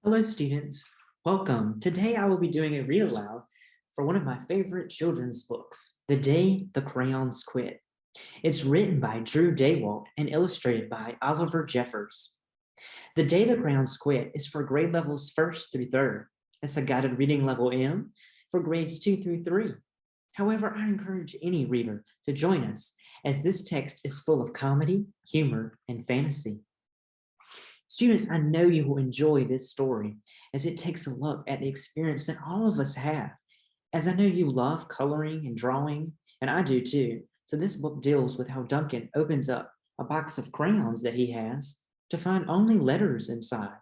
Hello students, welcome. Today I will be doing a read aloud for one of my favorite children's books, The Day the Crayons Quit. It's written by Daywalt and illustrated by Oliver Jeffers. The Day the Crayons Quit is for grade levels 1st through 3rd. It's a guided reading level M for grades 2 through 3. However, I encourage any reader to join us as this text is full of comedy, humor, and fantasy. Students, I know you will enjoy this story as it takes a look at the experience that all of us have. As I know you love coloring and drawing, and I do too. So this book deals with how Duncan opens up a box of crayons that he has to find only letters inside.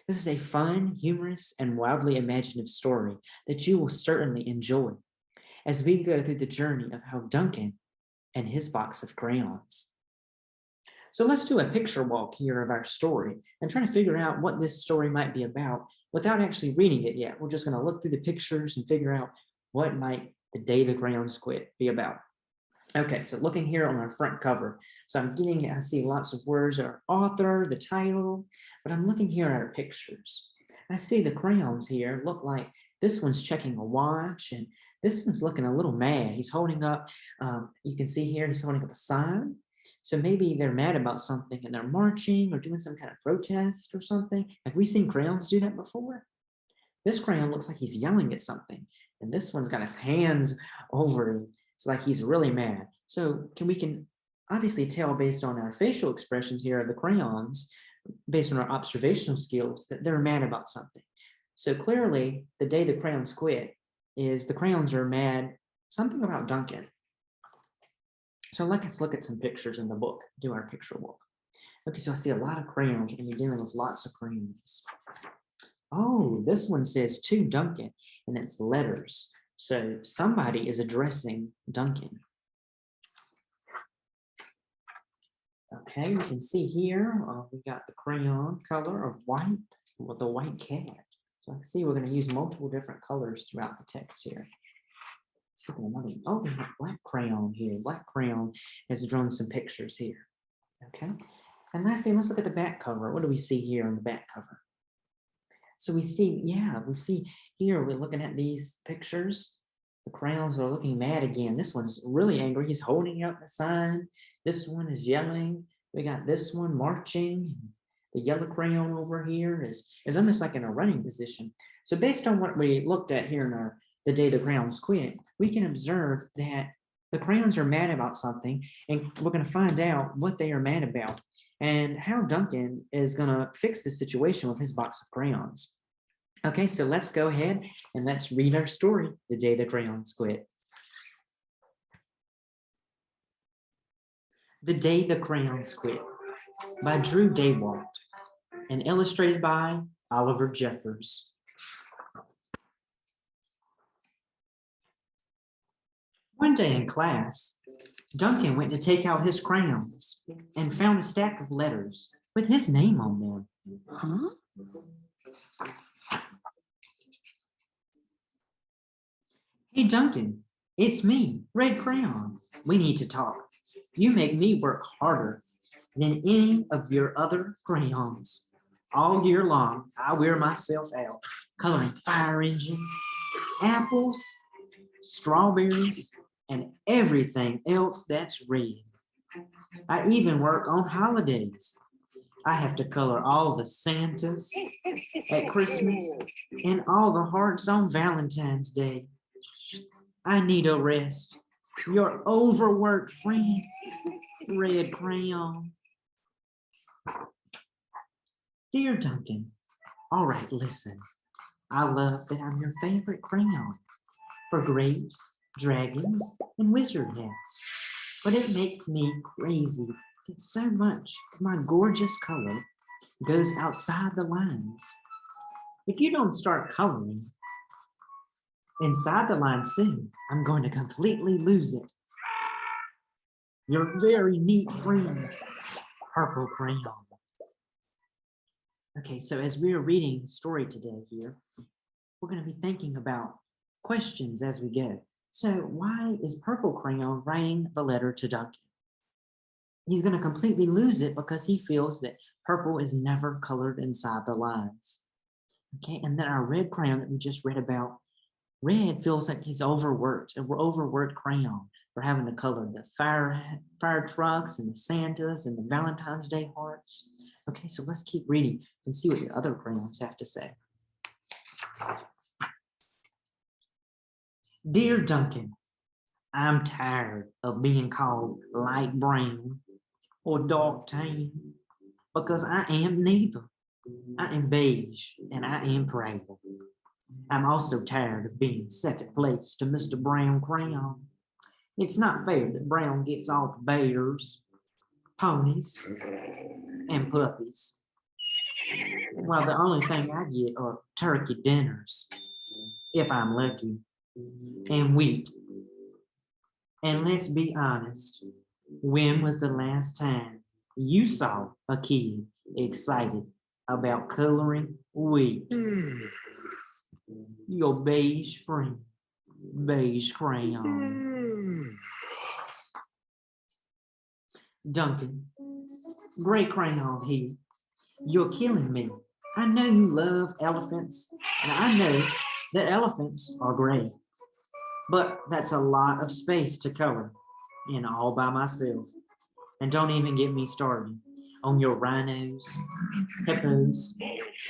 This is a fun, humorous, and wildly imaginative story that you will certainly enjoy as we go through the journey of how Duncan and his box of crayons. So let's do a picture walk here of our story and try to figure out what this story might be about without actually reading it yet. We're just going to look through the pictures and figure out what might The Day the Crayons Quit be about. Okay, so looking here on our front cover. So I see lots of words, our author, the title, but I'm looking here at our pictures. I see the crayons here look like this one's checking a watch and this one's looking a little mad. He's holding up, you can see here, he's holding up a sign. So maybe they're mad about something and they're marching or doing some kind of protest or something. Have we seen crayons do that before? This crayon looks like he's yelling at something. And this one's got his hands over him. It's like he's really mad. So we can obviously tell based on our facial expressions here of the crayons, based on our observational skills, that they're mad about something. So clearly, The Day the Crayons Quit is the crayons are mad, something about Duncan. So let's look at some pictures in the book, do our picture walk. Okay, so I see a lot of crayons and you're dealing with lots of crayons. Oh, this one says to Duncan and it's letters. So somebody is addressing Duncan. Okay, you can see here, we got the crayon color of white with the white cat. So I can see we're going to use multiple different colors throughout the text here. Oh, we have Black Crayon here. Black Crayon has drawn some pictures here. Okay. And lastly, let's look at the back cover. What do we see here on the back cover? So we see here, we're looking at these pictures. The crayons are looking mad again. This one's really angry. He's holding up the sign. This one is yelling. We got this one marching. The yellow crayon over here is almost like in a running position. So based on what we looked at here in The Day the Crayons Quit, we can observe that the crayons are mad about something, and we're going to find out what they are mad about and how Duncan is going to fix the situation with his box of crayons. Okay, so let's go ahead and let's read our story, The Day the Crayons Quit. The Day the Crayons Quit by Daywalt and illustrated by Oliver Jeffers. One day in class, Duncan went to take out his crayons and found a stack of letters with his name on them. Huh? Hey, Duncan, it's me, Red Crayon. We need to talk. You make me work harder than any of your other crayons. All year long, I wear myself out coloring fire engines, apples, strawberries, and everything else that's red. I even work on holidays. I have to color all the Santas at Christmas and all the hearts on Valentine's Day. I need a rest. Your overworked friend, Red Crayon. Dear Duncan, all right, listen. I love that I'm your favorite crayon for grapes, dragons, and wizard hats. But it makes me crazy that so much of my gorgeous color goes outside the lines. If you don't start coloring inside the lines soon, I'm going to completely lose it. Your very neat friend, Purple Crayon. Okay, so as we are reading the story today here, we're going to be thinking about questions as we go. So why is Purple Crayon writing the letter to Duncan? He's going to completely lose it because he feels that purple is never colored inside the lines. Okay, and then our red crayon that we just read about, red feels like he's overworked, an overworked crayon for having to color the fire trucks and the Santas and the Valentine's Day hearts. Okay, so let's keep reading and see what the other crayons have to say. Dear Duncan, I'm tired of being called light brown or dark tan because I am neither. I am beige and I am proud. I'm also tired of being second place to Mr. Brown Crayon. It's not fair that Brown gets all the bears, ponies, and puppies, while the only thing I get are turkey dinners, if I'm lucky, and wheat. And let's be honest, when was the last time you saw a kid excited about coloring wheat? Your beige friend, beige crayon. Duncan, gray crayon here. You're killing me. I know you love elephants, and I know that elephants are gray. But that's a lot of space to color in all by myself. And don't even get me started on your rhinos, hippos,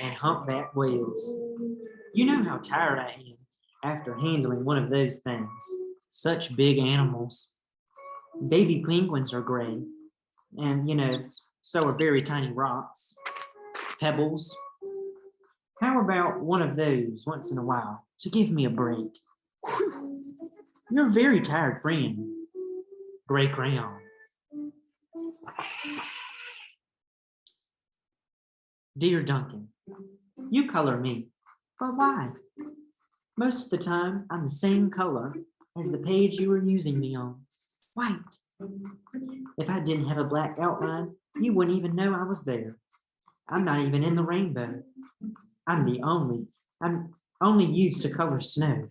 and humpback whales. You know how tired I am after handling one of those things. Such big animals. Baby penguins are gray. And, so are very tiny rocks, pebbles. How about one of those once in a while to give me a break? You're a very tired friend, gray crayon. Dear Duncan, you color me, but why? Most of the time, I'm the same color as the page you were using me on, white. If I didn't have a black outline, you wouldn't even know I was there. I'm not even in the rainbow. I'm only used to color snow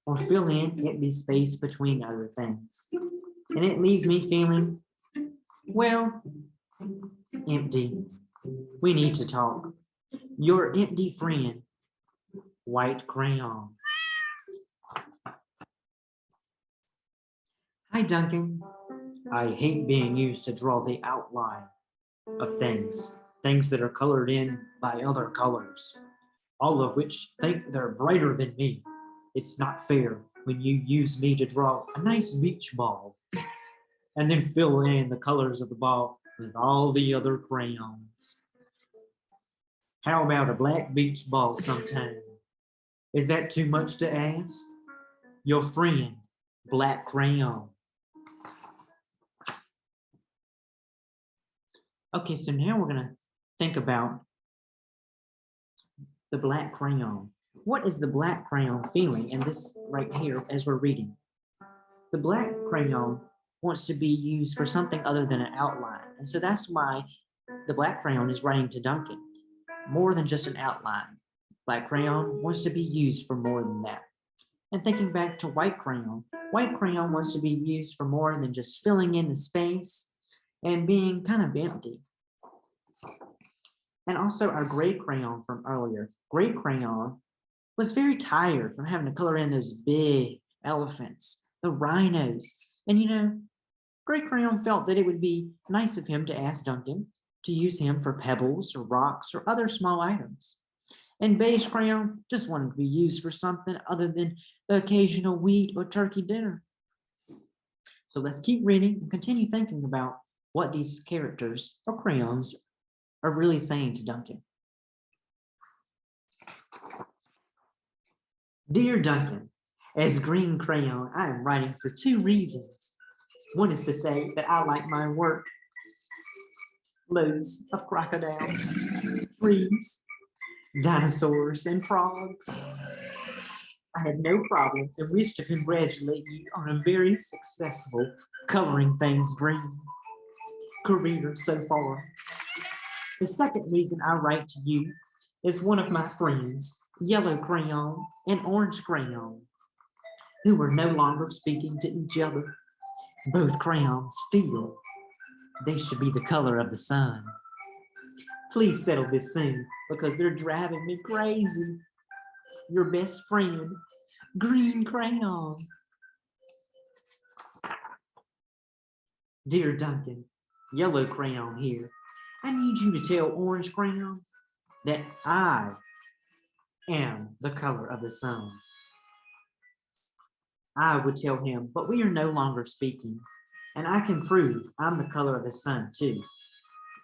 or fill in empty space between other things. And it leaves me feeling, well, empty. We need to talk. Your empty friend, white crayon. Hi, Duncan. I hate being used to draw the outline of things that are colored in by other colors, all of which think they're brighter than me. It's not fair when you use me to draw a nice beach ball and then fill in the colors of the ball with all the other crayons. How about a black beach ball sometime? Is that too much to ask? Your friend, Black Crayon. Okay, so now we're gonna think about the black crayon. What is the black crayon feeling in this right here as we're reading? The black crayon wants to be used for something other than an outline. And so that's why the black crayon is writing to Duncan. More than just an outline. Black crayon wants to be used for more than that. And thinking back to white crayon wants to be used for more than just filling in the space and being kind of empty. And also our gray crayon from earlier. Gray crayon was very tired from having to color in those big elephants, the rhinos. And gray crayon felt that it would be nice of him to ask Duncan to use him for pebbles or rocks or other small items. And beige crayon just wanted to be used for something other than the occasional wheat or turkey dinner. So let's keep reading and continue thinking about what these characters or crayons are really saying to Duncan. Dear Duncan, as green crayon, I am writing for two reasons. One is to say that I like my work. Loads of crocodiles, trees, dinosaurs, and frogs. I have no problem and wish to congratulate you on a very successful coloring things green career so far. The second reason I write to you is one of my friends, Yellow Crayon and Orange Crayon, who are no longer speaking to each other. Both crayons feel they should be the color of the sun. Please settle this soon because they're driving me crazy. Your best friend, Green Crayon. Dear Duncan, Yellow Crayon here. I need you to tell Orange Crayon that I am the color of the sun. I would tell him, but we are no longer speaking, and I can prove I'm the color of the sun too.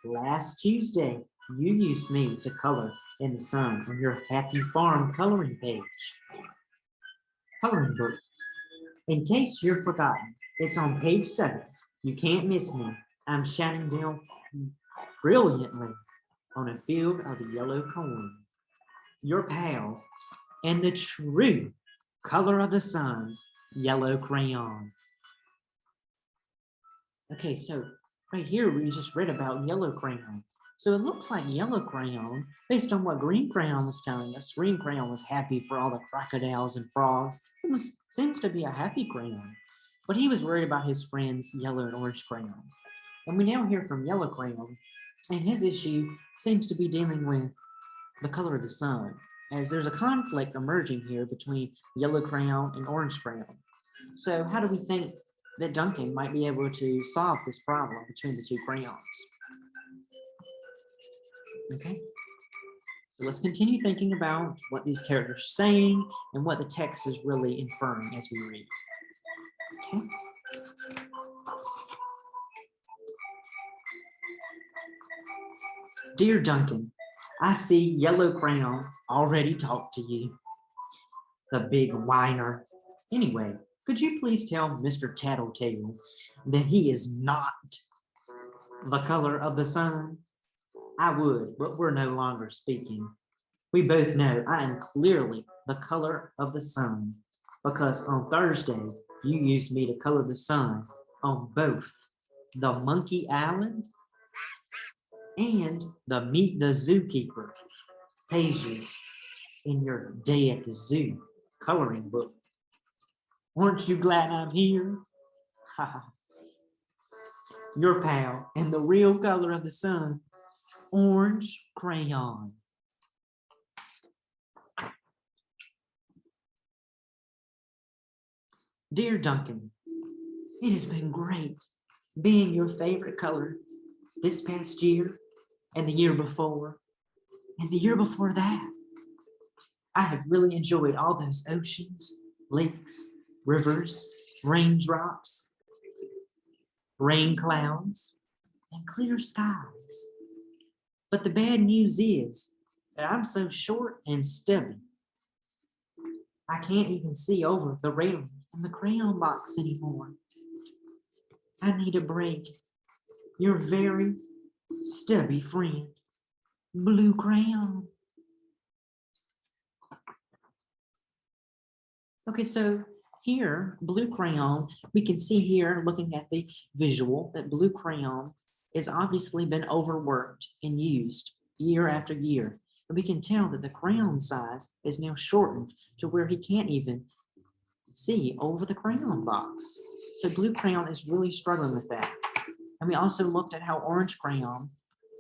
Last Tuesday, you used me to color in the sun on your Happy Farm coloring page. Coloring book. In case you're forgotten, it's on page 7. You can't miss me. I'm shining down brilliantly on a field of yellow corn. Your pal and the true color of the sun, Yellow Crayon. Okay, so right here we just read about Yellow Crayon. So it looks like Yellow Crayon, based on what Green Crayon was telling us, Green Crayon was happy for all the crocodiles and frogs. It seems to be a happy crayon. But he was worried about his friends, Yellow and Orange Crayon. And we now hear from Yellow Crayon, and his issue seems to be dealing with the color of the sun, as there's a conflict emerging here between Yellow Crayon and Orange Crayon. So how do we think that Duncan might be able to solve this problem between the two crayons? Okay, so let's continue thinking about what these characters are saying and what the text is really inferring as we read. Okay. Dear Duncan, I see Yellow Crayon already talked to you. The big whiner. Anyway, could you please tell Mr. Tattletale that he is not the color of the sun? I would, but we're no longer speaking. We both know I am clearly the color of the sun because on Thursday, you used me to color the sun on both the Monkey Island and the Meet the Zookeeper pages in your Day at the Zoo coloring book. Aren't you glad I'm here? Your pal and the real color of the sun, Orange Crayon. Dear Duncan, it has been great being your favorite color this past year and the year before and the year before that. I have really enjoyed all those oceans, lakes, rivers, raindrops, rain clouds, and clear skies. But the bad news is that I'm so short and stubby, I can't even see over the railing in the crayon box anymore. I need a break. Your very stubby friend, Blue Crayon. Okay, so here, Blue Crayon, we can see here, looking at the visual, that Blue Crayon has obviously been overworked and used year after year. And we can tell that the crayon size is now shortened to where he can't even see over the crayon box. So Blue Crayon is really struggling with that. And we also looked at how Orange Crayon,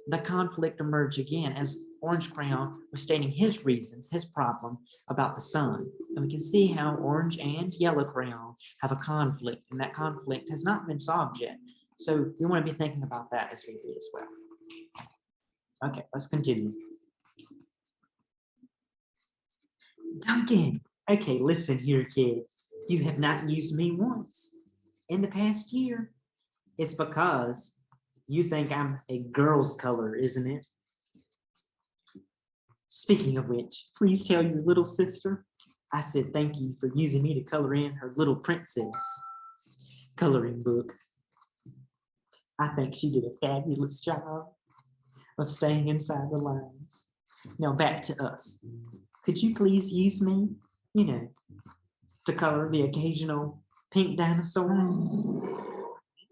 the conflict emerged again as Orange Crayon was stating his reasons, his problem about the sun. And we can see how Orange and Yellow Crayon have a conflict, and that conflict has not been solved yet. So we want to be thinking about that as we read as well. Okay, let's continue. Duncan, okay, listen here, kid. You have not used me once in the past year. It's because you think I'm a girl's color, isn't it? Speaking of which, please tell your little sister I said thank you for using me to color in her little princess coloring book. I think she did a fabulous job of staying inside the lines. Now back to us. Could you please use me, to color the occasional pink dinosaur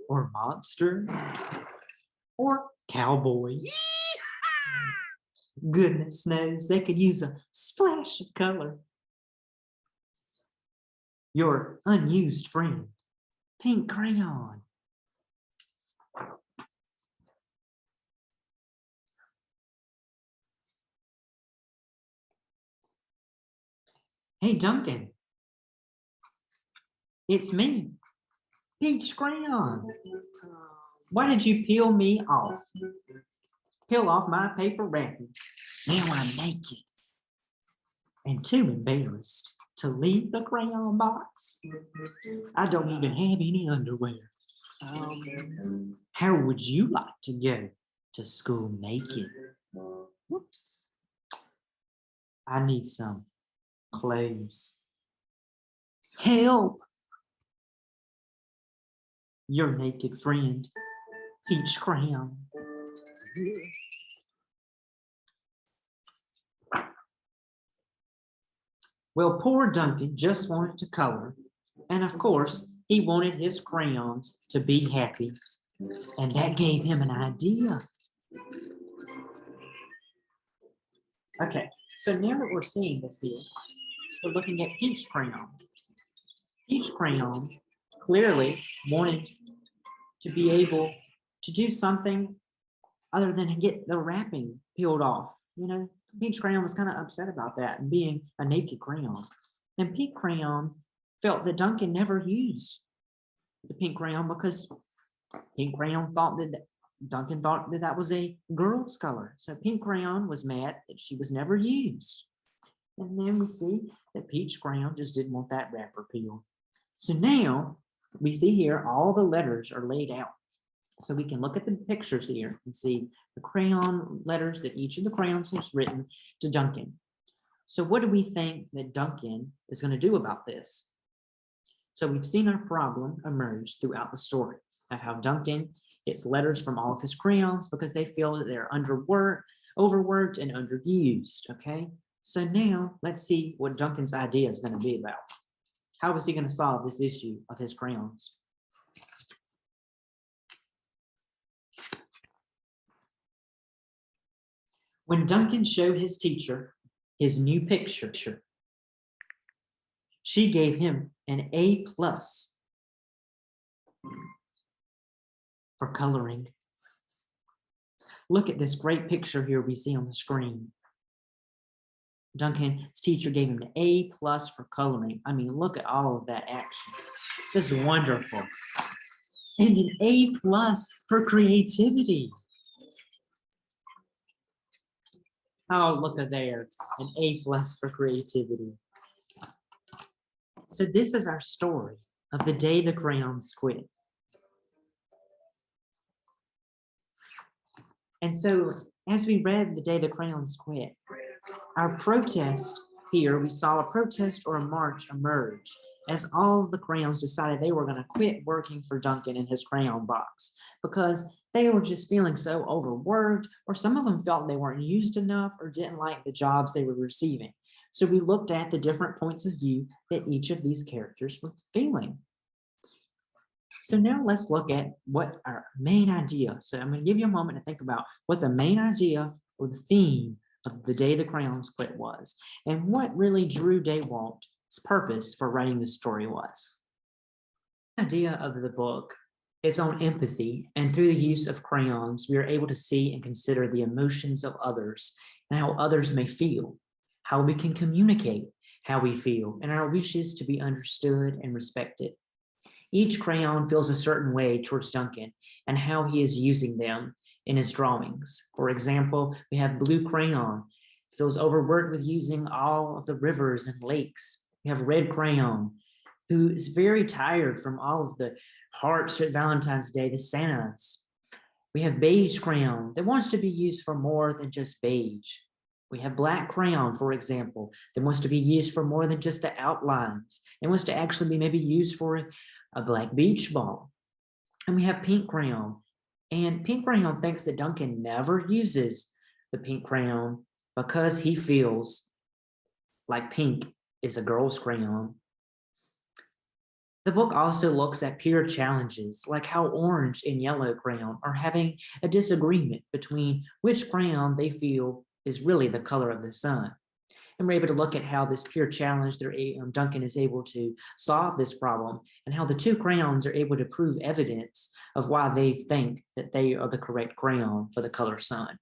or monster or cowboy? Goodness knows they could use a splash of color. Your unused friend, Pink Crayon. Hey, Duncan, it's me, Peach Crayon. Why did you peel me off? Peel off my paper wrapping. Now I'm naked and too embarrassed to leave the crayon box. I don't even have any underwear. How would you like to go to school naked? Whoops. I need some clothes. Help! Your naked friend, Peach Crayon. Well, poor Duncan just wanted to color, and of course, he wanted his crayons to be happy, and that gave him an idea. Okay, so now that we're seeing this here, we're looking at Peach Crayon. Peach Crayon clearly wanted to be able to do something other than get the wrapping peeled off. You know, Peach Crayon was kind of upset about that and being a naked crayon. And Pink Crayon felt that Duncan never used the pink crayon because Pink Crayon thought that Duncan thought that that was a girl's color. So Pink Crayon was mad that she was never used. And then we see that Peach Crayon just didn't want that wrapper peeled. So now we see here all the letters are laid out. So we can look at the pictures here and see the crayon letters that each of the crayons has written to Duncan. So what do we think that Duncan is going to do about this? So we've seen our problem emerge throughout the story of how Duncan gets letters from all of his crayons because they feel that they're overworked and underused, okay? So now let's see what Duncan's idea is going to be about. How is he going to solve this issue of his crayons? When Duncan showed his teacher his new picture, she gave him an A+ for coloring. Look at this great picture here we see on the screen. Duncan's teacher gave him an A+ for coloring. I mean, look at all of that action. This is wonderful. And an A+ for creativity. Oh, look at there, an A+ for creativity. So this is our story of the day the crayons quit. And so as we read the day the crayons quit, our protest here, we saw a protest or a march emerge as all of the crayons decided they were going to quit working for Duncan in his crayon box because they were just feeling so overworked, or some of them felt they weren't used enough or didn't like the jobs they were receiving. So we looked at the different points of view that each of these characters were feeling. So now let's look at what our main idea. So I'm going to give you a moment to think about what the main idea or the theme of the day the crayons quit was, and what really Drew Daywalt's purpose for writing this story was. The idea of the book is on empathy, and through the use of crayons, we are able to see and consider the emotions of others and how others may feel, how we can communicate how we feel, and our wishes to be understood and respected. Each crayon feels a certain way towards Duncan and how he is using them in his drawings. For example, we have Blue Crayon, feels overworked with using all of the rivers and lakes. We have Red Crayon, who is very tired from all of the hearts at Valentine's Day, the Santas. We have Beige Crayon that wants to be used for more than just beige. We have Black Crayon, for example, that wants to be used for more than just the outlines. It wants to actually be maybe used for a black beach ball. And we have Pink Crayon. And Pink Crayon thinks that Duncan never uses the pink crayon because he feels like pink is a girl's crayon. The book also looks at peer challenges, like how Orange and Yellow Crayon are having a disagreement between which crayon they feel is really the color of the sun. And we're able to look at how this peer challenge, Duncan is able to solve this problem, and how the two crayons are able to prove evidence of why they think that they are the correct crayon for the color sun.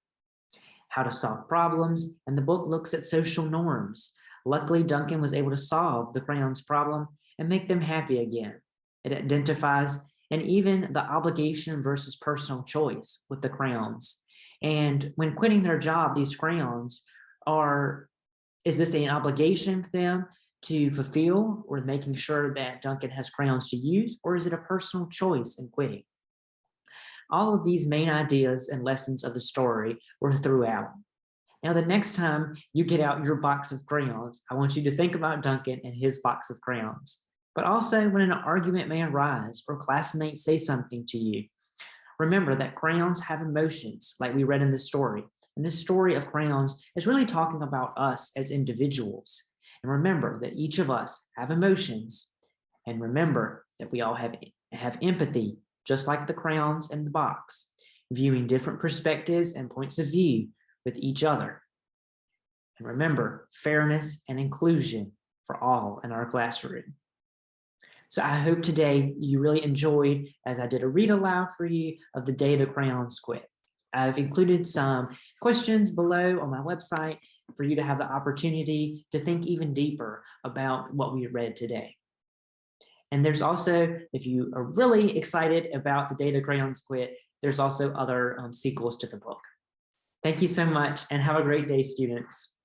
How to solve problems, and the book looks at social norms, Luckily, Duncan was able to solve the crayons' problem and make them happy again. It identifies and even the obligation versus personal choice with the crayons. And when quitting their job, these crayons is this an obligation for them to fulfill, or making sure that Duncan has crayons to use, or is it a personal choice in quitting? All of these main ideas and lessons of the story were throughout. Now, the next time you get out your box of crayons, I want you to think about Duncan and his box of crayons. But also, when an argument may arise or classmates say something to you, remember that crayons have emotions, like we read in the story. And this story of crayons is really talking about us as individuals. And remember that each of us have emotions. And remember that we all have empathy, just like the crayons in the box, viewing different perspectives and points of view with each other. And remember, fairness and inclusion for all in our classroom. So I hope today you really enjoyed, as I did a read aloud for you of The Day the Crayons Quit. I've included some questions below on my website for you to have the opportunity to think even deeper about what we read today. And there's also, if you are really excited about The Day the Crayons Quit, there's also other sequels to the book. Thank you so much and have a great day, students.